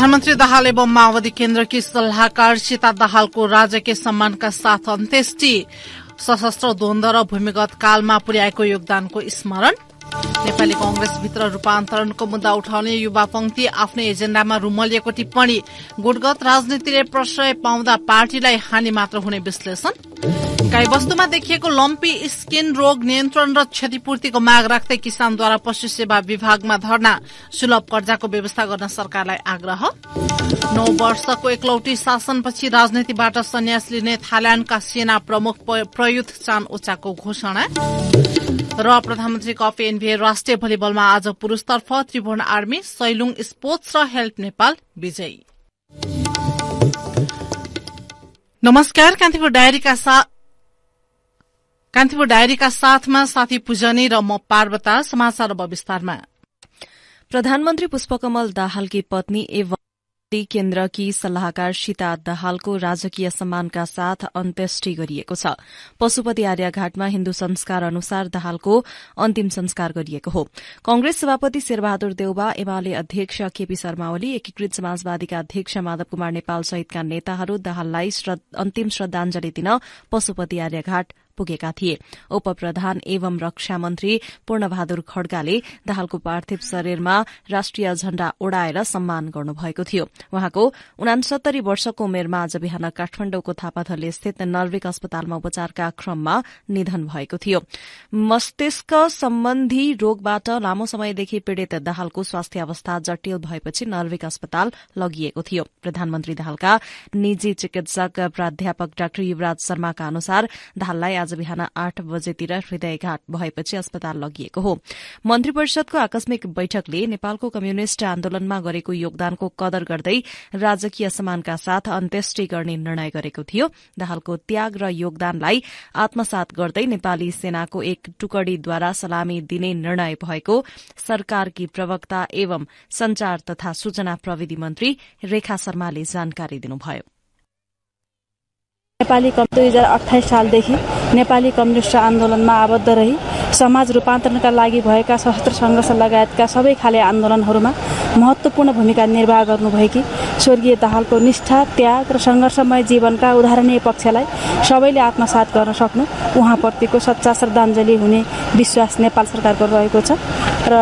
प्रधानमन्त्री दाहाल एवं माओवादी केन्द्रकी सल्लाहकार सीता दाहालको राजकीय सम्मानका साथ अन्त्येष्टि। सशस्त्र द्वन्द्व र भूमिगत कालमा पुर्याएको योगदानको स्मरण। नेपाली कंग्रेसभित्र रूपान्तरणको मुद्दा उठाउने युवा पंक्ति आफ्नै एजेण्डामा रुमलिएको टिप्पणी। गुटगत राजनीतिले प्रश्रय पाउँदा पार्टीलाई हानि मात्र हुने विश्लेषण। गाईवस्तुमा देखिएको लम्पी स्किन रोग नियन्त्रण र क्षतिपूर्तिको माग राख्दै किसानद्वारा पशु सेवा विभागमा धरना। सुलभ कर्जाको व्यवस्था गर्न सरकारलाई आग्रह। 9 वर्षको एकलौटी शासनपछि राजनीतिबाट सन्यास लिने थाइल्याण्डका सेना प्रमुख प्रयुत चान ओचाको घोषणा। र प्रधानमन्त्री कप एनबिए राष्ट्रिय भलिबलमा आज पुरूषतर्फ त्रिभुवन आर्मी, सैलुङ स्पोर्ट्स र हेल्प नेपाल विजयी। नमस्कार। कान्तिपुर डायरीका साथमा साथी पूजनी र म पार्वता। समाचार अब विस्तारमा। प्रधानमन्त्री पुष्पकमल दाहालकी पत्नी एवं केन्द्रकी सल्लाहकार सीता दाहालको राजकीय सम्मानका साथ अन्त्येष्टि गरिएको छ। पशुपति आर्याघाटमा हिन्दू संस्कार अनुसार दाहालको अन्तिम संस्कार गरिएको हो। कंग्रेस सभापति शेरबहादुर देउबा, एमाले अध्यक्ष केपी शर्मा ओली, एकीकृत समाजवादीका अध्यक्ष माधव कुमार नेपाल सहितका नेताहरू दाहाललाई अन्तिम श्रद्धांजलि दिन पशुपति आर्याघाट पुगेका थिए। उपप्रधान एवं रक्षा मन्त्री पूर्णबहादुर खड्गाले दाहालको पार्थिव शरीरमा राष्ट्रिय झण्डा ओडाएर सम्मान गर्नुभएको थियो। उहाँको 69 वर्षको उमेरमा आज बिहान काठमाडौँको थापाथली स्थित नर्विक अस्पतालमा उपचारका क्रममा निधन भएको थियो। मस्तिष्क सम्बन्धी रोगबाट लामो समयदेखि पीड़ित दाहालको स्वास्थ्य अवस्था जटिल भएपछि नर्विक अस्पताल लगिएको थियो। प्रधानमन्त्री दाहालका निजी चिकित्सक प्राध्यापक डाक्टर युवराज शर्माका अनुसार दाहाललाई आज बिहान 8 बजेतिर हृदयघात भएपछि अस्पताल लगिएको हो। मन्त्री परिषदको आकस्मिक बैठकले नेपालको कम्युनिष्ट आन्दोलनमा गरेको योगदानको कदर गर्दै राजकीय सम्मानका साथ अन्त्येष्टि गर्ने निर्णय गरेको थियो। दाहालको त्याग र योगदानलाई आत्मसात गर्दै नेपाली सेनाको एक टुकडीद्वारा सलामी दिने निर्णय भएको सरकारकी प्रवक्ता एवं संचार तथा सूचना प्रविधि मन्त्री रेखा शर्माले जानकारी दिनुभयो। नेपाली 2028 सालदेखि नेपाली कम्युनिष्ट आन्दोलनमा आबद्ध रही समाज रूपान्तरणका लागि भएका सशस्त्र संघर्ष लगायतका सबै खाले आन्दोलनहरूमा महत्वपूर्ण भूमिका निर्वाह गर्नुभएकी स्वर्गीय दाहालको निष्ठा, त्याग र संघर्षमय जीवनका उदाहरणीय पक्षलाई सबैले आत्मसात गर्न सक्नु उहाँप्रतिको सच्चा श्रद्धाञ्जली हुने विश्वास नेपाल सरकारको रहेको छ। र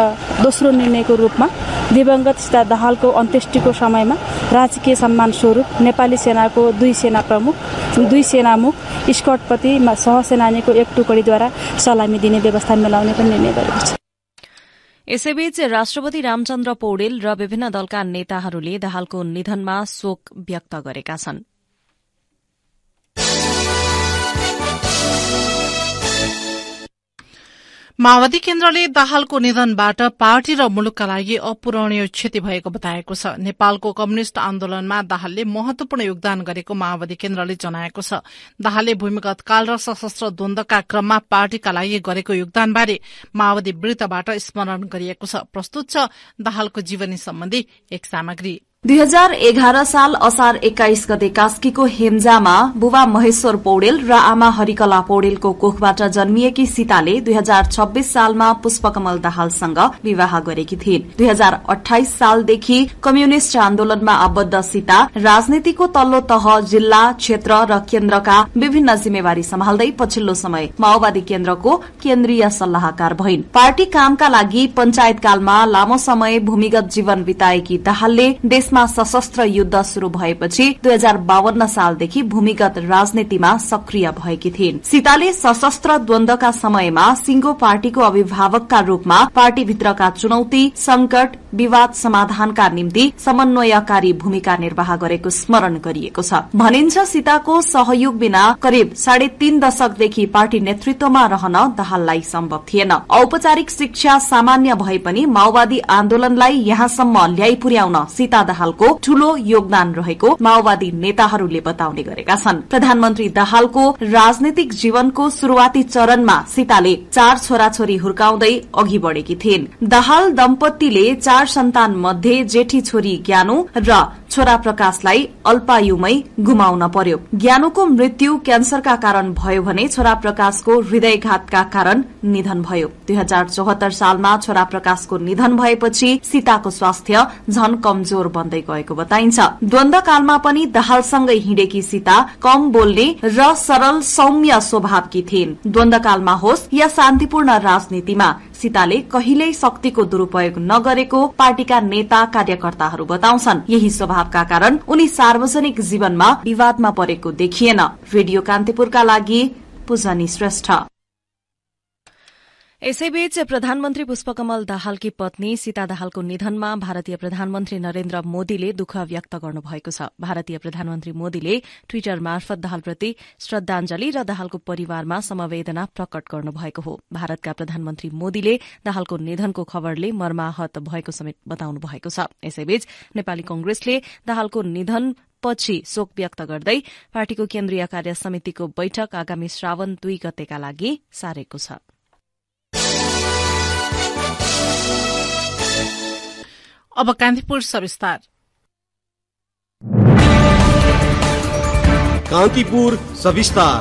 दोस्रो निर्णयको रूपमा दिवंगत सीता दाहालको अन्त्येष्टिको समयमा राजकीय सम्मान स्वरूप नेपाली सेनाको 2 सेनामुख स्कटपति सहसेनानीको एक टुकडीद्वारा सलामी दिने व्यवस्था मिलाउने पनि निर्णय गरेको छ। यसैबीच राष्ट्रपति रामचन्द्र पौडेल र विभिन्न दलका नेताहरूले दाहालको निधनमा शोक व्यक्त गरेका छन्। माओवादी केन्द्रले दाहालको निधनबाट पार्टी र मुलुकका लागि अपूरणीय क्षति भएको बताएको छ। नेपालको कम्युनिष्ट आन्दोलनमा दाहालले महत्वपूर्ण योगदान गरेको माओवादी केन्द्रले जनाएको छ। दाहालले भूमिगत काल र सशस्त्र द्वन्द्वका क्रममा पार्टीका लागि गरेको योगदानबारे माओवादी वृत्तबाट स्मरण गरिएको छ। प्रस्तुत छ दाहालको जीवनी सम्बन्धी एक सामग्री। 2011 साल असार 21 गते कास्कीको हेम्जामा बुबा महेश्वर पौडेल र आमा हरिकला पौडेलको कोखबाट जन्मिएकी सीताले 2026 सालमा पुष्पकमल दाहालसँग विवाह गरेकी थिइन्। 2028 सालदेखि कम्युनिष्ट आन्दोलनमा आबद्ध सीता राजनीतिको तल्लो तह, जिल्ला, क्षेत्र र केन्द्रका विभिन्न जिम्मेवारी सम्हाल्दै पछिल्लो समय माओवादी केन्द्रको केन्द्रीय सल्लाहकार भइन्। पार्टी कामका लागि पञ्चायतकालमा लामो समय भूमिगत जीवन बिताएकी दाहालले देशमा सशस्त्र युद्ध शुरू भएपछि 2052 सालदेखि भूमिगत राजनीतिमा सक्रिय भएकी थिइन्। सीताले सशस्त्र द्वन्द्वका समयमा सिंगो पार्टीको अभिभावकका रूपमा पार्टीभित्रका चुनौती, संकट, विवाद समाधानका निम्ति समन्वयकारी भूमिका निर्वाह गरेको स्मरण गरिएको छ। भनिन्छ सीताको सहयोग बिना करिब 3.5 दशकदेखि पार्टी नेतृत्वमा रहन दाहाललाई सम्भव थिएन। औपचारिक शिक्षा सामान्य भए पनि माओवादी आन्दोलनलाई यहाँसम्म ल्याइ पुर्याउन सीता दाहालको ठूलो योगदान रहेको माओवादी नेताहरूले बताउने गरेका छन्। प्रधानमन्त्री दाहालको राजनीतिक जीवनको शुरूआती चरणमा सीताले 4 छोराछोरी हुर्काउँदै अघि बढेकी थिइन्। दाहाल दम्पतिले 4 सन्तान मध्ये जेठी छोरी ज्ञानु र छोरा प्रकाशलाई अल्पायुमै गुमाउन पर्यो। ज्ञानुको मृत्यु क्यान्सरका कारण भयो भने छोरा प्रकाशको हृदयघातका कारण निधन भयो। 2074 सालमा छोरा प्रकाशको निधन भएपछि सीताको स्वास्थ्य झन कमजोर बन्दै गएको बताइन्छ। द्वन्द्वकालमा पनि दाहालसँगै हिँडेकी सीता कम बोल्ने र सरल सौम्य स्वभावकी थिइन्। द्वन्द्वकालमा होस् या शान्तिपूर्ण राजनीतिमा सीताले कहिल्यै शक्तिको दुरूपयोग नगरेको पार्टीका नेता कार्यकर्ताहरू बताउँछन्। यही स्वभावका कारण उनी सार्वजनिक जीवनमा विवादमा परेको देखिएन। रेडियो कान्तिपुरका लागि पूजनी श्रेष्ठ। यसैबीच प्रधानमन्त्री पुष्पकमल दाहालकी पत्नी सीता दाहालको निधनमा भारतीय प्रधानमन्त्री नरेन्द्र मोदीले दुःख व्यक्त गर्नुभएको छ। भारतीय प्रधानमन्त्री मोदीले ट्वीटर मार्फत दाहालप्रति श्रद्धाञ्जली र दाहालको परिवारमा समवेदना प्रकट गर्नुभएको हो। भारतका प्रधानमन्त्री मोदीले दाहालको निधनको खबरले मर्माहत भएको समेत बताउनु भएको छ। यसैबीच नेपाली कंग्रेसले दाहालको निधन पछि शोक व्यक्त गर्दै पार्टीको केन्द्रीय कार्य समितिको बैठक आगामी श्रावण 2 गतेका लागि सारेको छ। अब कान्तिपुर सविस्तार। कान्तिपुर सविस्तार।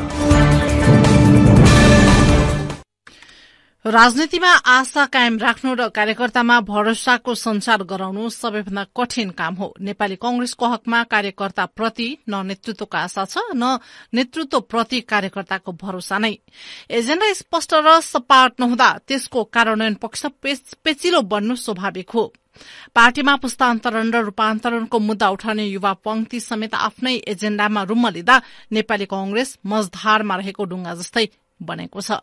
राजनीतिमा आशा कायम राख्नु र कार्यकर्तामा भरोसाको संचार गराउनु सबैभन्दा कठिन काम हो। नेपाली कंग्रेसको हकमा कार्यकर्ताप्रति न नेतृत्वको आशा छ न नेतृत्वप्रति कार्यकर्ताको भरोसा नै। एजेण्डा स्पष्ट र सपाट नहुँदा त्यसको कार्यान्वयन पक्ष पेचिलो बन्नु स्वाभाविक हो। पार्टीमा पुस्तान्तरण र रूपान्तरणको मुद्दा उठाउने युवा पंक्ति समेत आफ्नै एजेण्डामा रुम लिँदा नेपाली कंग्रेस मझधारमा रहेको डुङ्गा जस्तै बनेको छ।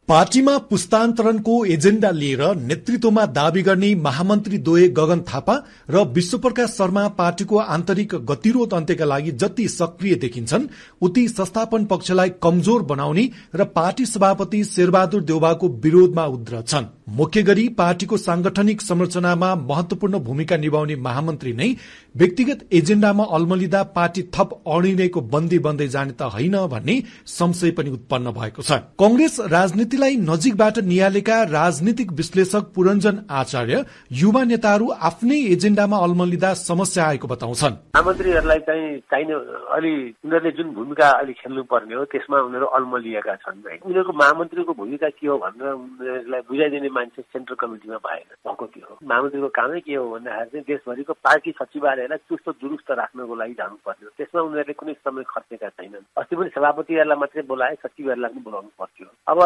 पार्टीमा पुस्तान्तरणको एजेण्डा लिएर नेतृत्वमा दावी गर्ने महामन्त्री द्वय गगन थापा र विश्वप्रकाश शर्मा पार्टीको आन्तरिक गतिरोध अन्त्यका लागि जति सक्रिय देखिन्छन् उति संस्थापन पक्षलाई कमजोर बनाउने र पार्टी सभापति शेरबहादुर देउवाको विरोधमा उद्रछन्। मुख्य गरी पार्टीको सांगठनिक संरचनामा महत्वपूर्ण भूमिका निभाउने महामन्त्री नै व्यक्तिगत एजेण्डामा अल्मलिँदा पार्टी थप अणिनेको बन्दी बन्दै जाने त होइन भन्ने संशय पनि उत्पन्न भएको छ। कंग्रेस राजनीतिलाई नजिकबाट निहालेका राजनीतिक विश्लेषक पुरञ्जन आचार्य युवा नेताहरू आफ्नै एजेण्डामा अल्मलिँदा समस्या आएको बताउँछन्। महामन्त्रीहरूलाई चाहिँ चाहिने अलि उनीहरूले जुन भूमिका अलि खेल्नु पर्ने हो त्यसमा उनीहरू अल्मलिएका छन्। उनीहरूको महामन्त्रीको भूमिका के हो भनेर उनीहरूलाई बुझाइदिने मान्छे सेन्ट्रल कमिटीमा भएको के हो। महामन्त्रीको कामै के हो भन्दाखेरि चाहिँ देशभरिको पार्टी सचिवालयलाई चुस्त दुरुस्त राख्नको लागि जानुपर्ने हो। त्यसमा उनीहरूले कुनै समय खर्चेका छैनन्। अस्ति पनि सभापतिहरूलाई मात्रै बोलाए, सचिवहरूलाई पनि बोलाउनु पर्थ्यो। अब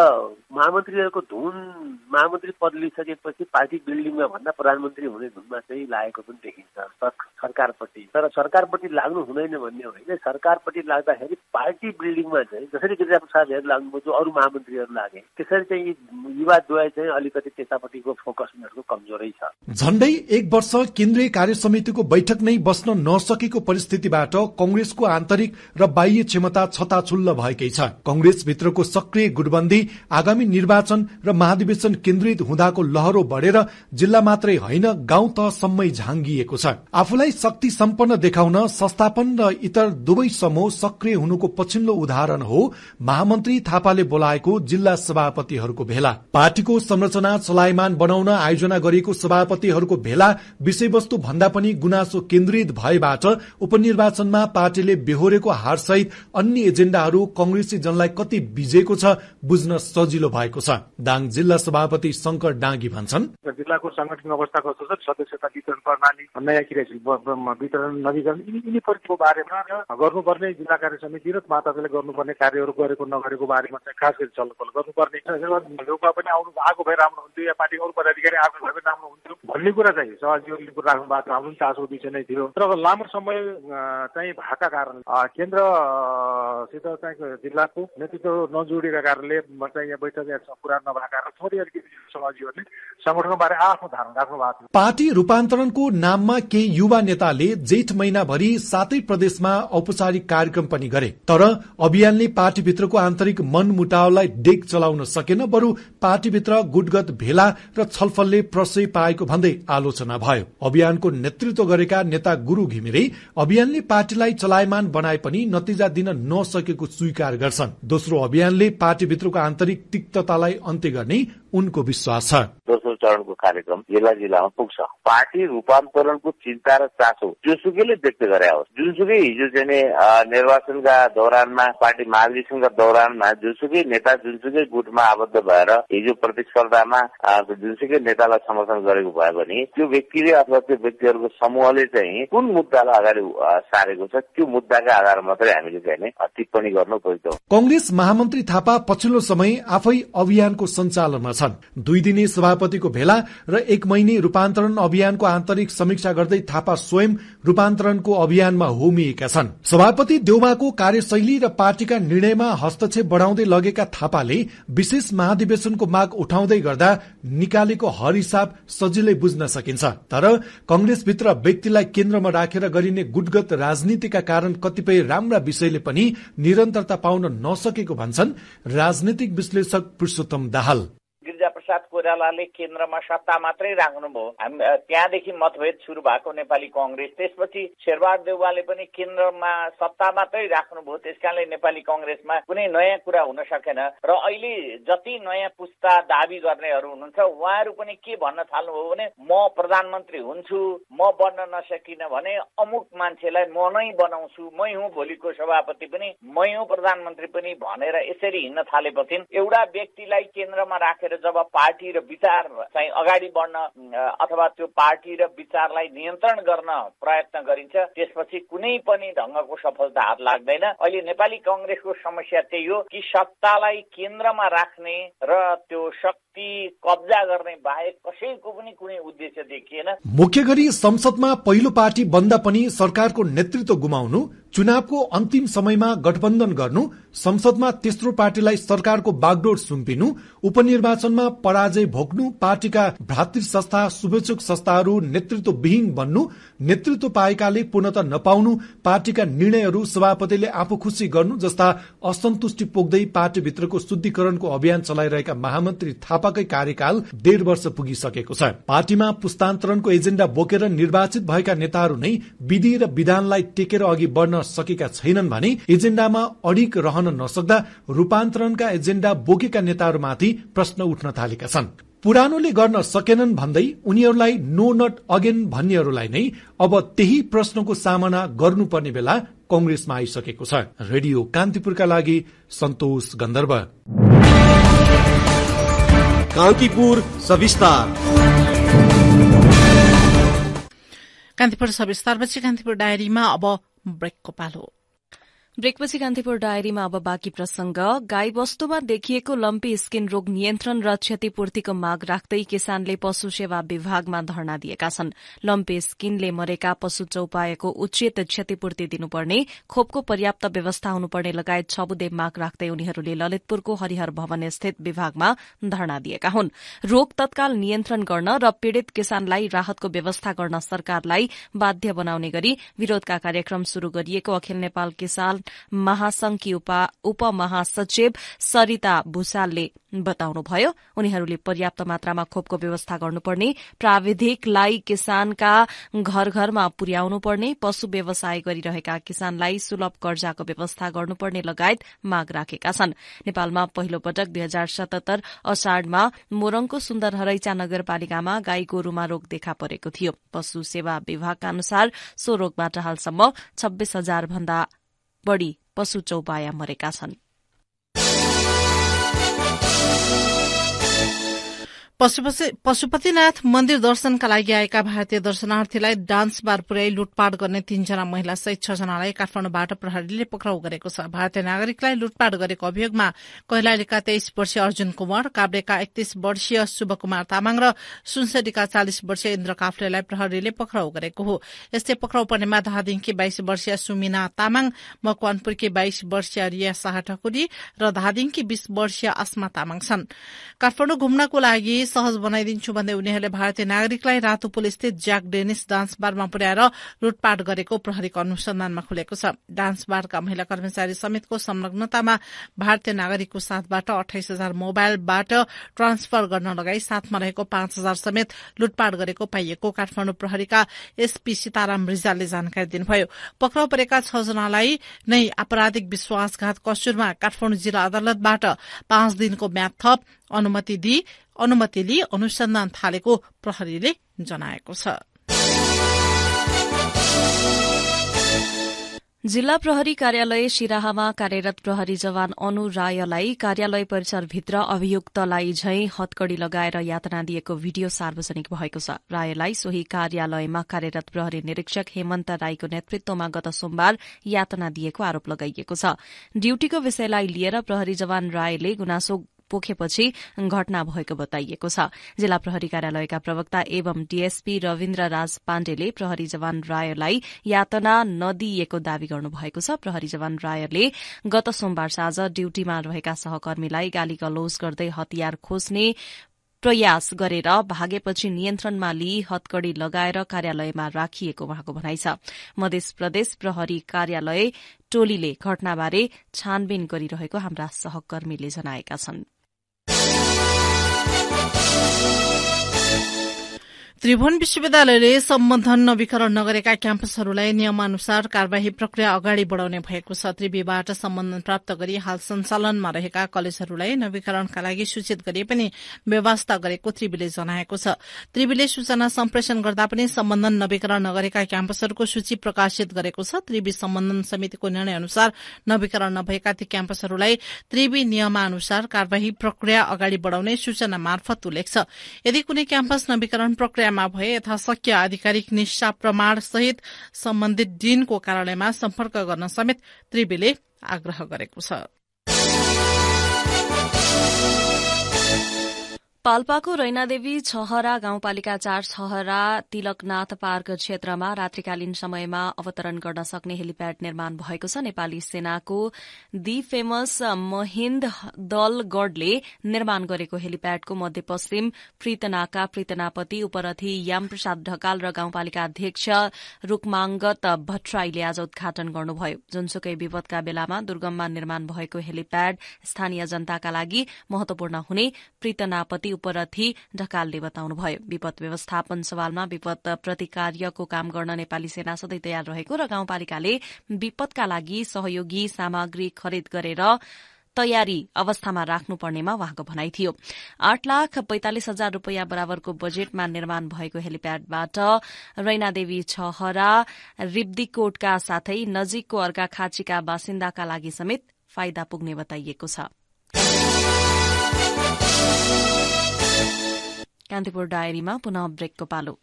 महामन्त्रीहरूको धुन महामन्त्री पद लिइसकेपछि पार्टी बिल्डिङमा भन्दा प्रधानमन्त्री हुने धुनमा चाहिँ लागेको पनि देखिन्छ सरकारपट्टि। तर सरकारपट्टि लाग्नु हुँदैन भन्ने होइन। सरकारपट्टि लाग्दाखेरि पार्टी बिल्डिङमा चाहिँ जसरी गिरिजाप्रसादहरू लाग्नुभयो, जो अरू महामन्त्रीहरू लागे, त्यसरी चाहिँ युवा द्वय चाहिँ अलिकति त्यतापट्टिको फोकस उनीहरूको कमजोरै छ। झण्डै 1 वर्ष केन्द्रीय कार्य समितिको बैठक नै बस्न नसकेको परिस्थितिबाट कंग्रेसको आन्तरिक र बाह्य क्षमता छताछुल्ल भएकै छ। कंग्रेस भित्रको सक्रिय गुटबन्दी आगामी निर्वाचन र महाधिवेशन केन्द्रित हुँदाको लहरो बढेर जिल्ला मात्रै होइन गाउँ तहसम्मै झाँगिएको छ। आफूलाई शक्ति सम्पन्न देखाउन संस्थापन र इतर दुवै समूह सक्रिय हुनुको पछिल्लो उदाहरण हो महामन्त्री थापाले बोलाएको जिल्ला सभापतिहरूको भेला। पार्टीको संरचना चलायमान बनाउन आयोजना गरिएको सभापतिहरूको भेला विषयवस्तु भन्दा पनि गुनासो केन्द्रित भएबाट उपनिर्वाचनमा पार्टीले बेहोरेको हारसहित अन्य एजेण्डाहरू कंग्रेसी जनलाई कति बिजेको छ बुझ्न सजिलो भएको छ। दाङ जिल्ला सभापति शंकर डाँगी भन्छन्, जिल्लाको सांगठनिक अवस्था कस्तो छ, सदस्यता वितरण प्रणाली नयाँ वितरण नवीकरण यिनी परिको बारेमा गर्नुपर्ने जिल्ला कार्य समिति र माताले गर्नुपर्ने कार्यहरू गरेको नगरेको बारेमा चाहिँ खास गरी छलफल गर्नुपर्ने। देउवा पनि आएको भए राम्रो हुन्थ्यो या पार्टी अरू पदाधिकारी आएको भए पनि राम्रो हुन्थ्यो भन्ने कुरा चाहिँ सहजीहरूले राख्नु भएको हाम्रो पनि चासो विषय नै थियो। तर अब लामो समय चाहिँ भएका कारण केन्द्रसित चाहिँ जिल्लाको नेतृत्व नजोडिएका कारणले चाहिँ यहाँ बैठक पुरा नभएका कारण थोरै अलिकति सहजीहरूले संगठनको बारे आफ्नो धारणा राख्नु भएको थियो। पार्टी रूपान्तरणको नाममा केही युवा नेताले जेठ महिनाभरि 7 प्रदेशमा औपचारिक कार्यक्रम पनि गरे। तर अभियानले पार्टीभित्रको आन्तरिक मनमुटावलाई डेग चलाउन सकेन, बरु पार्टीभित्र गुटगत भेला र छलफलले प्रशय पाएको भन्दै आलोचना भयो। अभियानको नेतृत्व गरेका नेता गुरु घिमिरे अभियानले पार्टीलाई चलायमान बनाए पनि नतिजा दिन नसकेको स्वीकार गर्छन्। दोस्रो अभियानले पार्टीभित्रको आन्तरिक तिक्ततालाई अन्त्य गर्ने उनको विश्वास छ। दोस्रो चरणको कार्यक्रम जिल्ला जिल्लामा पुग्छ। पार्टी रूपान्तरणको चिन्ता र चासो जोसुकैले व्यक्त गरे होस्, जुनसुकै हिजो चाहिँ निर्वाचनका दौरानमा पार्टी महाधिवेशनका दौरानमा जुनसुकै नेता जुनसुकै गुटमा आबद्ध भएर हिजो प्रतिस्पर्धामा जुनसुकै नेतालाई समर्थन गरेको भए पनि त्यो व्यक्तिले अथवा त्यो व्यक्तिहरूको समूहले चाहिँ कुन मुद्दालाई अगाडि सारेको छ त्यो मुद्दाका आधारमा मात्रै हामीले चाहिँ टिप्पणी गर्नु पर्छ। कंग्रेस महामन्त्री थापा पछिल्लो समय आफै अभियानको सञ्चालनमा छन्। 2 दिने सभापतिको भेला र 1 महिने रूपान्तरण अभियानको आन्तरिक समीक्षा गर्दै थापा स्वयं रूपान्तरणको अभियानमा होमिएका छन्। सभापति देउबाको कार्यशैली र पार्टीका निर्णयमा हस्तक्षेप बढ़ाउँदै लगेका थापाले विशेष महाधिवेशनको माग उठाउँदै गर्दा निकालेको हर हिसाब सजिलै बुझ्न सकिन्छ। तर कंग्रेसभित्र व्यक्तिलाई केन्द्रमा राखेर गरिने गुटगत राजनीतिका कारण कतिपय राम्रा विषयले पनि निरन्तरता पाउन नसकेको भन्छन् राजनीतिक विश्लेषक पुरुषोत्तम दाहाल। गिरिजाप्रसाद कोइरालाले केन्द्रमा सत्ता मात्रै राख्नुभयो, त्यहाँदेखि मतभेद शुरू भएको नेपाली कंग्रेस। त्यसपछि शेरबहादुर देउवाले पनि केन्द्रमा सत्ता मात्रै राख्नुभयो, त्यसकारणले नेपाली कंग्रेसमा कुनै नयाँ कुरा हुन सकेन। र अहिले जति नयाँ पुस्ता दाबी गर्नेहरू हुनुहुन्छ उहाँहरू पनि के भन्न थाल्नुभयो भने म प्रधानमन्त्री हुन्छु, म बन्न नसकिन भने अमुक मान्छेलाई म नै बनाउँछु, मै हुँ भोलिको सभापति पनि, मै हुँ प्रधानमन्त्री पनि भनेर यसरी हिँड्न थालेपछि एउटा व्यक्तिलाई केन्द्रमा राखेर जब पार्टी र विचार चाहिँ अगाडि बढ्न अथवा त्यो पार्टी र विचारलाई नियन्त्रण गर्न प्रयत्न गरिन्छ, त्यसपछि कुनै पनि ढंगको सफलता हात लाग्दैन। अहिले नेपाली कंग्रेसको समस्या त्यही हो कि सत्तालाई केन्द्रमा राख्ने र त्यो शक्ति कब्जा गर्ने बाहेक कसैको पनि कुनै उद्देश्य देखिएन। मुख्य गरी संसदमा पहिलो पार्टी बन्दा पनि सरकारको नेतृत्व गुमाउनु, चुनावको अन्तिम समयमा गठबन्धन गर्नु, संसदमा तेस्रो पार्टीलाई सरकारको बागडोर सुम्पिनु, उपनिर्वाचनमा पराजय भोग्नु, पार्टीका भ्रातृ संस्था शुभेच्छुक संस्थाहरू नेतृत्वविहीन बन्नु, नेतृत्व पाएकाले पूर्णता नपाउनु, पार्टीका निर्णयहरू सभापतिले आफू खुशी गर्नु जस्ता असन्तुष्टि पोख्दै पार्टीभित्रको शुद्धिकरणको अभियान चलाइरहेका महामन्त्री थापाकै कार्यकाल 1.5 वर्ष पुगिसकेको छ। पार्टीमा पुस्तान्तरणको एजेण्डा बोकेर निर्वाचित भएका नेताहरू नै विधि र विधानलाई टेकेर अघि बढ्न सकेका छैनन् भने एजेण्डामा अडिग रहन नसक्दा रूपान्तरणका एजेण्डा बोकेका नेताहरूमाथि प्रश्न उठ्न थालेका छन्। पुरानोले गर्न सकेनन् भन्दै उनीहरूलाई नो नट अगेन भन्नेहरूलाई नै अब त्यही प्रश्नको सामना गर्नुपर्ने बेला कंग्रेसमा आइसकेको छ। रेडियो कान्तिपुरका लागि सन्तोष गन्धर्व। कान्तिपुर सविस्तार। कान्तिपुर सविस्तारपछि कान्तिपुर डायरीमा अब ब्रेकको पालो। ब्रेकपछि कान्तिपुर डायरीमा अब बाँकी प्रसंग। गाई वस्तुमा देखिएको लम्पी स्किन रोग नियन्त्रण र क्षतिपूर्तिको माग राख्दै किसानले पशु सेवा विभागमा धरना दिएका छन्। लम्पी स्किनले मरेका पशु चौपायाको उचित क्षतिपूर्ति दिनुपर्ने, खोपको पर्याप्त व्यवस्था हुनुपर्ने लगायत 6 बुँदे माग राख्दै उनीहरूले ललितपुरको हरिहर भवन स्थित विभागमा धरना दिएका हुन्। रोग तत्काल नियन्त्रण गर्न र पीड़ित किसानलाई राहतको व्यवस्था गर्न सरकारलाई बाध्य बनाउने गरी विरोधका कार्यक्रम शुरू गरिएको अखिल नेपाल किसान महासंघकी उपमहासचिव सरिता भूषालले बताउनुभयो। उनीहरूले पर्याप्त मात्रामा खोपको व्यवस्था गर्नुपर्ने, प्राविधिकलाई किसानका घर घरमा पुर्याउनुपर्ने, पशु व्यवसाय गरिरहेका किसानलाई सुलभ कर्जाको व्यवस्था गर्नुपर्ने लगायत माग राखेका छन्। नेपालमा पहिलो पटक 2077 अषाढ़मा मोरङको सुन्दर हरैचा नगरपालिकामा गाई गोरूमा रोग देखा परेको थियो। पशु सेवा विभागका अनुसार सो रोगबाट हालसम्म 26,000 भन्दा बढ़ी पशु चौपाया मरेका छन्। पशुपतिनाथ मन्दिर दर्शनका लागि आएका भारतीय दर्शनार्थीलाई डान्स बार पुर्याई लुटपाट गर्ने 3 जना महिला सहित 6 जनालाई काठमाडौँबाट प्रहरीले पक्राउ गरेको छ। भारतीय नागरिकलाई लुटपाट गरेको अभियोगमा कैलालीका 23 वर्षीय अर्जुन कुमार, काभ्रेका 31 वर्षीय शुभकुमार तामाङ र सुनसरीका 40 वर्षीय इन्द्र काफ्लेलाई प्रहरीले पक्राउ गरेको हो। यस्तै पक्राउ पर्नेमा धादिङकी 22 वर्षीय सुमिना तामाङ, मकवानपुरकी 22 वर्षीय रिया शाह ठकुरी र धादिङकी 20 वर्षीय आस्मा तामाङ छन्। काठमाडौँ घुम्नको लागि सहज बनाइदिन्छु भन्दै उनीहरूले भारतीय नागरिकलाई रातोपुल स्थित ज्याक डेनिस डान्स बारमा पुर्याएर लुटपाट गरेको प्रहरीको अनुसन्धानमा खुलेको छ। डान्स बारका महिला कर्मचारी समेतको संलग्नतामा भारतीय नागरिकको साथबाट 28,000 मोबाइलबाट ट्रान्सफर गर्न लगाई साथमा रहेको 5,000 समेत लुटपाट गरेको पाइएको काठमाडौँ प्रहरीका एसपी सीताराम रिजालले जानकारी दिनुभयो। पक्राउ परेका 6 जनालाई नै आपराधिक विश्वासघात कसुरमा काठमाडौँ जिल्ला अदालतबाट 5 दिनको म्याद थप अनुमति लिई अनुसन्धान थालेको प्रहरीले जनाएको छ। जिल्ला प्रहरी कार्यालय सिराहामा कार्यरत प्रहरी जवान अनु रायलाई कार्यालय परिसरभित्र अभियुक्तलाई झैं हतकड़ी लगाएर यातना दिएको भिडियो सार्वजनिक भएको छ। रायलाई सोही कार्यालयमा कार्यरत प्रहरी निरीक्षक हेमन्त राईको नेतृत्वमा गत सोमबार यातना दिएको आरोप लगाइएको छ। ड्यूटीको विषयलाई लिएर प्रहरी जवान रायले गुनासो पोखेपछि घटना भएको बताइएको छ। जिल्ला प्रहरी कार्यालयका प्रवक्ता एवं डीएसपी रविन्द्र राज पाण्डेले प्रहरी जवान रायलाई यातना नदिएको दावी गर्नुभएको छ। प्रहरी जवान रायले गत सोमबार साँझ ड्यूटीमा रहेका सहकर्मीलाई गाली गलौज गर्दै हतियार खोज्ने प्रयास गरेर भागेपछि नियन्त्रणमा लिई हतकड़ी लगाएर कार्यालयमा राखिएको उहाँको भनाइ छ। मध्य प्रदेश प्रहरी कार्यालय टोलीले घटनाबारे छानबिन गरिरहेको हाम्रा सहकर्मीले जनाएका छन्। त्रिभुवन विश्वविद्यालयले सम्बन्धन नवीकरण नगरेका क्याम्पसहरूलाई नियमानुसार कार्यवाही प्रक्रिया अगाडि बढ़ाउने भएको छ। त्रिवीबाट सम्बन्धन प्राप्त गरी हाल सञ्चालनमा रहेका कलेजहरूलाई नवीकरणका लागि सूचित गरे पनि व्यवस्था गरेको त्रिवीले जनाएको छ। त्रिवीले सूचना सम्प्रेषण गर्दा पनि सम्बन्धन नवीकरण नगरेका क्याम्पसहरूको सूची प्रकाशित गरेको छ। त्रिवी सम्बन्धन समितिको निर्णय अनुसार नवीकरण नभएका ती क्याम्पसहरूलाई त्रिवी नियमानुसार कार्यवाही प्रक्रिया अगाडि बढ़ाउने सूचना मार्फत उल्लेख छ। यदि कुनै क्याम्पस नवीकरण प्रक्रिया भए यथाशक्य आधिकारिक निष्ठा प्रमाण सहित सम्बन्धित डिनको कार्यालयमा सम्पर्क गर्न समेत त्रिवीले आग्रह गरेको छ। पाल्पाको रैनादेवी छहरा गाउँपालिका 4 छहरा तिलकनाथ पार्क क्षेत्रमा रात्रिकालीन समयमा अवतरण गर्न सक्ने हेलिप्याड निर्माण भएको छ। नेपाली सेनाको दि फेमस महिन्द दल गढले निर्माण गरेको हेलिप्याडको मध्यपश्चिम प्रीतनाका प्रीतनापति उपरथी यामप्रसाद ढकाल र गाउँपालिका अध्यक्ष रूकमाङ्गत भट्टराईले आज उद्घाटन गर्नुभयो। जुनसुकै विपदका बेलामा दुर्गममा निर्माण भएको हेलिप्याड स्थानीय जनताका लागि महत्वपूर्ण हुने प्रीतनापति उपरथी ढकालले बताउनुभयो। विपद व्यवस्थापन सवालमा विपद प्रतिकार्यको काम गर्न नेपाली सेना सधैँ तयार रहेको र गाउँपालिकाले विपदका लागि सहयोगी सामग्री खरिद गरेर तयारी अवस्थामा राख्नुपर्नेमा उहाँको भनाइ थियो। 8,45,000 रूपियाँ बराबरको बजेटमा निर्माण भएको हेलिप्याडबाट रैनादेवी छहरा रिब्दीकोटका साथै नजिकको अर्घाखाँचीका बासिन्दाका लागि समेत फाइदा पुग्ने बताइएको छ। कान्तिपुर डायरीमा पुनः ब्रेकको पालो।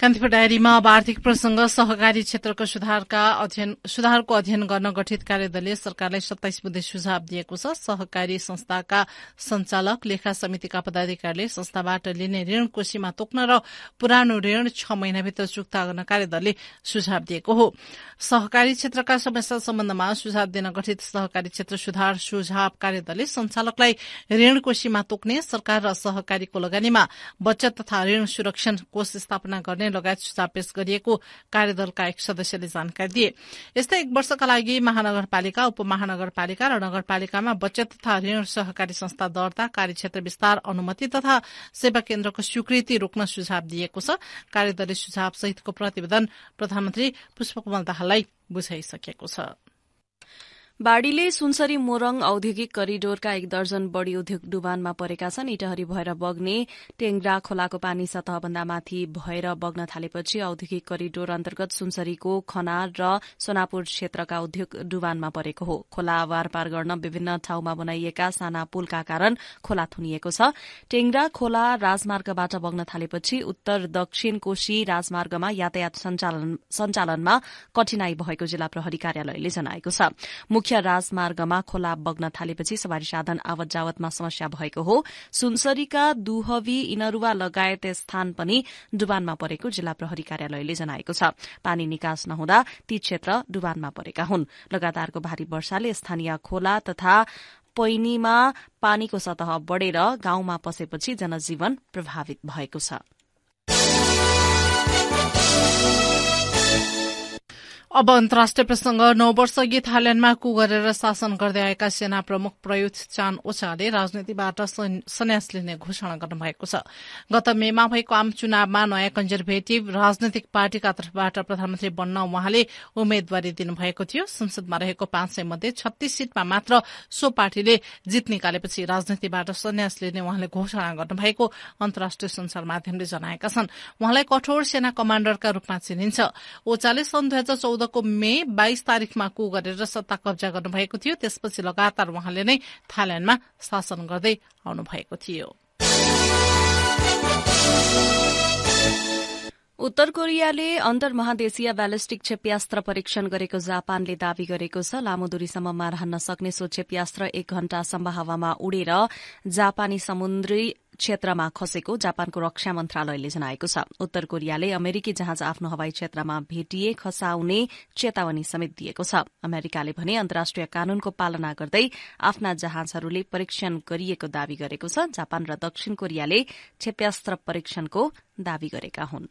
कान्तिपुर डायरीमा अब आर्थिक प्रसंग सहकारी क्षेत्रको सुधारको अध्ययन गर्न गठित कार्यदलले सरकारलाई 27 बुँदे सुझाव दिएको छ। सहकारी संस्थाका संचालक लेखा समितिका पदाधिकारीले संस्थाबाट लिने ऋण कोशीमा तोक्न र पुरानो ऋण 6 महिनाभित्र चुक्ता गर्न कार्यदलले सुझाव दिएको हो। सहकारी क्षेत्रका समस्या सम्बन्धमा सुझाव दिन गठित सहकारी क्षेत्र सुधार सुझाव कार्यदलले संचालकलाई ऋण कोशीमा तोक्ने, सरकार र सहकारीको लगानीमा बचत तथा ऋण सुरक्षण कोष स्थापना गर्ने लगायत सुझाव पेश गरिएको कार्यदलका एक सदस्यले जानकारी दिए। यस्तै 1 वर्षका लागि महानगरपालिका, उपमहानगरपालिका र नगरपालिकामा बचत तथा ऋण सहकारी संस्था दर्ता, कार्यक्षेत्र विस्तार अनुमति तथा सेवा केन्द्रको स्वीकृति रोक्न सुझाव दिएको छ। कार्यदलले सुझाव सहितको प्रतिवेदन प्रधानमन्त्री पुष्पकमल दाहाललाई बुझाइसकेको छ। बाढ़ीले सुनसरी मोरङ औद्योगिक करिडोरका 1 दर्जन बढ़ी उद्योग डुबानमा परेका छन्। इटहरी भएर बग्ने टेंग्रा खोलाको पानी सतहभन्दा माथि भएर बग्न थालेपछि औद्योगिक करिडोर अन्तर्गत सुनसरीको खनार र सोनापुर क्षेत्रका उद्योग डुबानमा परेको हो। खोला वारपार गर्न विभिन्न ठाउँमा बनाइएका साना पुलका कारण खोला थुनिएको छ। टेंग्रा खोला राजमार्गबाट बग्न थालेपछि उत्तर दक्षिण कोशी राजमार्गमा यातायात सञ्चालनमा कठिनाई भएको जिल्ला प्रहरी कार्यालयले जनाएको छ। मुख्य राजमार्गमा खोला बग्न थालेपछि सवारी साधन आवत जावतमा समस्या भएको हो। सुनसरीका दुहवी, इनरुवा लगायत स्थान पनि डुबानमा परेको जिल्ला प्रहरी कार्यालयले जनाएको छ। पानी निकास नहुँदा ती क्षेत्र डुबानमा परेका हुन्। लगातारको भारी वर्षाले स्थानीय खोला तथा पैनीमा पानीको सतह बढ़ेर गाउँमा पसेपछि जनजीवन प्रभावित भएको छ। अब अन्तर्राष्ट्रिय प्रसंग 9 वर्षअघि थाइल्याण्डमा कु गरेर शासन गर्दै आएका सेना प्रमुख प्रयुत चान ओचाले राजनीतिबाट सन्यास लिने घोषणा गर्नुभएको छ। गत मेमा भएको आम चुनावमा नयाँ कन्जर्भेटिभ राजनैतिक पार्टीका तर्फबाट प्रधानमन्त्री बन्न उहाँले उम्मेद्वारी दिनुभएको थियो। संसदमा रहेको 500 मध्ये 36 सीटमा मात्र सो पार्टीले जित निकालेपछि राजनीतिबाट सन्यास लिने उहाँले घोषणा गर्नुभएको अन्तर्राष्ट्रिय संचार माध्यमले जनाएका छन्। उहाँलाई कठोर सेना कमाण्डरका रूपमा चिनिन्छ। ओचाले सन् 2014 को मे 22 तारिखमा कु गरेर सत्ता कब्जा गर्नुभएको थियो। त्यसपछि लगातार उहाँले नै थाइल्याण्डमा शासन गर्दै आउनुभएको थियो। उत्तर कोरियाले अन्तर्महादेशीय ब्यालिस्टिक क्षेप्यास्त्र परीक्षण गरेको जापानले दावी गरेको छ। लामो दूरीसम्म मार हान्न सक्ने सो क्षेप्यास्त्र 1 घण्टासम्म हावामा उडेर जापानी समुद्री क्षेत्रमा खसेको जापानको रक्षा मन्त्रालयले जनाएको छ। उत्तर कोरियाले अमेरिकी जहाज आफ्नो हवाई क्षेत्रमा भेटिए खसाउने चेतावनी समेत दिएको छ। अमेरिकाले भने अन्तर्राष्ट्रिय कानूनको पालना गर्दै आफ्ना जहाजहरूले परीक्षण गरिएको दावी गरेको छ। जापान र दक्षिण कोरियाले क्षेप्यास्त्र परीक्षणको दावी गरेका हुन्।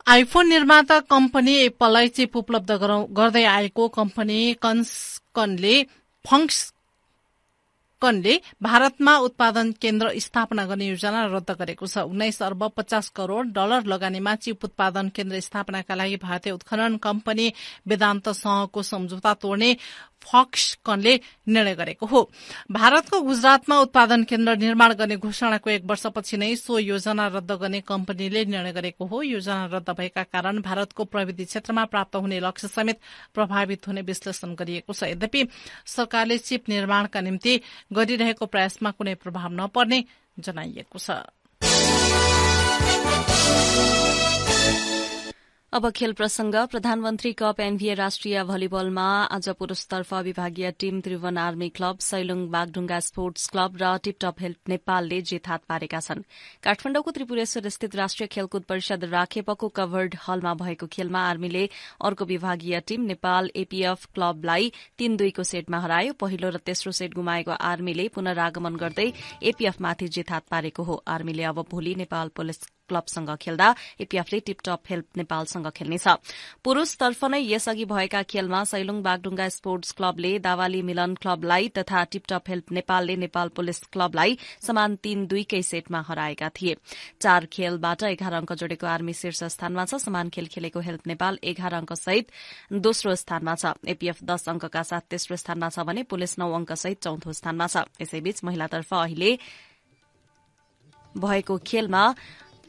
आइफोन निर्माता कम्पनी एप्पललाई चिप उपलब्ध गर्दै आएको कम्पनी फक्सकनले भारतमा उत्पादन केन्द्र स्थापना गर्ने योजना रद्द गरेको छ। 19 अर्ब 50 करोड़ डलर लगानीमा चिप उत्पादन केन्द्र स्थापनाका लागि भारतीय उत्खनन कम्पनी वेदान्तसँगको सम्झौता तोड्ने फक्सकनले निर्णय गरेको हो। भारतको गुजरातमा उत्पादन केन्द्र निर्माण गर्ने घोषणाको 1 वर्षपछि नै सो योजना रद्द गर्ने कम्पनीले निर्णय गरेको हो। योजना रद्द भएका कारण भारतको प्रविधि क्षेत्रमा प्राप्त हुने लक्ष्य समेत प्रभावित हुने विश्लेषण गरिएको छ। यद्यपि सरकारले चिप निर्माणका निम्ति गरिरहेको प्रयासमा कुनै प्रभाव नपर्ने जनाइएको छ। अब खेल प्रसंग। प्रधानमन्त्री कप एनभीए राष्ट्रिय भलिबलमा आज पुरूषतर्फ विभागीय team Tribhuvan army club, Sailung Bagdunga sports club र टिपटप हेल्प नेपालले जित हात पारेका छन्। काठमाडौँको त्रिपुरेश्वर स्थित राष्ट्रिय खेलकुद परिषद राखेपको कभर्ड हलमा भएको खेलमा आर्मीले अर्को विभागीय टीम नेपाल एपीएफ क्लबलाई 3-2 को सेटमा हरायो। पहिलो र तेस्रो सेट गुमाएको आर्मीले पुनरागमन गर्दै एपीएफमाथि जित हात पारेको हो। आर्मीले अब भोलि नेपाल पुलिस क्लबसँग खेल्दा एपीएफले टिपटप हेल्प नेपालसँग खेल्नेछ। पुरूषतर्फ नै यसअघि भएका खेलमा सैलुङ बागडुङ्गा स्पोर्ट्स क्लबले दावाली मिलन क्लबलाई तथा टिपटप हेल्प नेपालले नेपाल पुलिस क्लबलाई समान 3-2 कै सेटमा हराएका थिए। 4 खेलबाट 11 अंक जोडेको आर्मी शीर्ष स्थानमा छ। समान खेल खेलेको हेल्प नेपाल 11 अंक सहित दोस्रो स्थानमा छ। एपीएफ 10 अंकका साथ तेस्रो स्थानमा छ भने पुलिस 9 अंक सहित चौथो स्थानमा छ। यसैबीच महिलातर्फ अहिले भएको खेलमा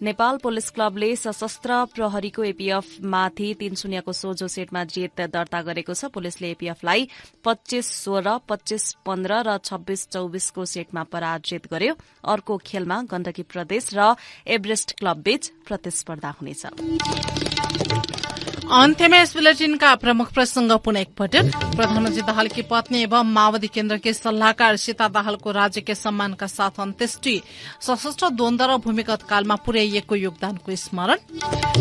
नेपाल पुलिस क्लबले सशस्त्र प्रहरीको एपीएफमाथि 3-0 को सोझो सेटमा जित दर्ता गरेको छ। पुलिसले एपीएफलाई 25-16, 25-15 र 26-24 को सेटमा पराजित गर्यो। अर्को खेलमा गण्डकी प्रदेश र एभरेस्ट क्लबबीच प्रतिस्पर्धा हुनेछ। अन्त्यमा यस बुलेटिनका प्रमुख प्रसंग पुनः एकपटक। प्रधानमन्त्री दाहालकी पत्नी एवं माओवादी केन्द्रकी सल्लाहकार सीता दाहालको राजकीय सम्मानका साथ अन्त्येष्टि, सशस्त्र द्वन्द्व र भूमिगत कालमा पुर्याइएको योगदानको स्मरण।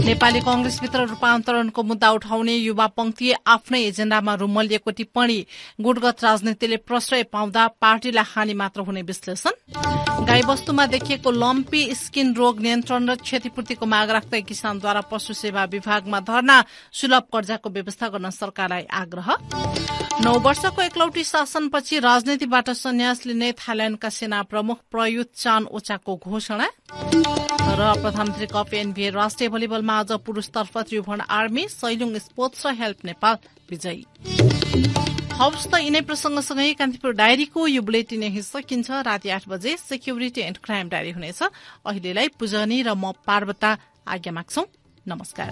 नेपाली कंग्रेसभित्र रूपान्तरणको मुद्दा उठाउने युवा पंक्ति आफ्नै एजेण्डामा रुमलिएको टिप्पणी, गुटगत राजनीतिले प्रश्रय पाउँदा पार्टीलाई हानि मात्र हुने विश्लेषण। गाईवस्तुमा देखिएको लम्पी स्किन रोग नियन्त्रण र क्षतिपूर्तिको माग राख्दै किसानद्वारा पशु सेवा विभागमा धरना, सुलभ कर्जाको व्यवस्था गर्न सरकारलाई आग्रह। 9 वर्षको एकलौटी शासनपछि राजनीतिबाट सन्यास लिने थाइल्याण्डका सेना प्रमुख प्रयुत चान ओचाको घोषणा र प्रधानमन्त्री कप एनभीए राष्ट्रिय भलिबलमा आज पुरूषतर्फ त्रिभुवन आर्मी, सैलुङ स्पोर्ट्स र हेल्प नेपाल विजयी। हवस् त यिनै प्रसंगसँगै कान्तिपुर डायरीको यो बुलेटिन यही सकिन्छ। राति 8 बजे सेक्युरिटी एण्ड क्राइम डायरी हुनेछ। अहिलेलाई पूजनी र म पार्वता आज्ञा माग्छौं। नमस्कार।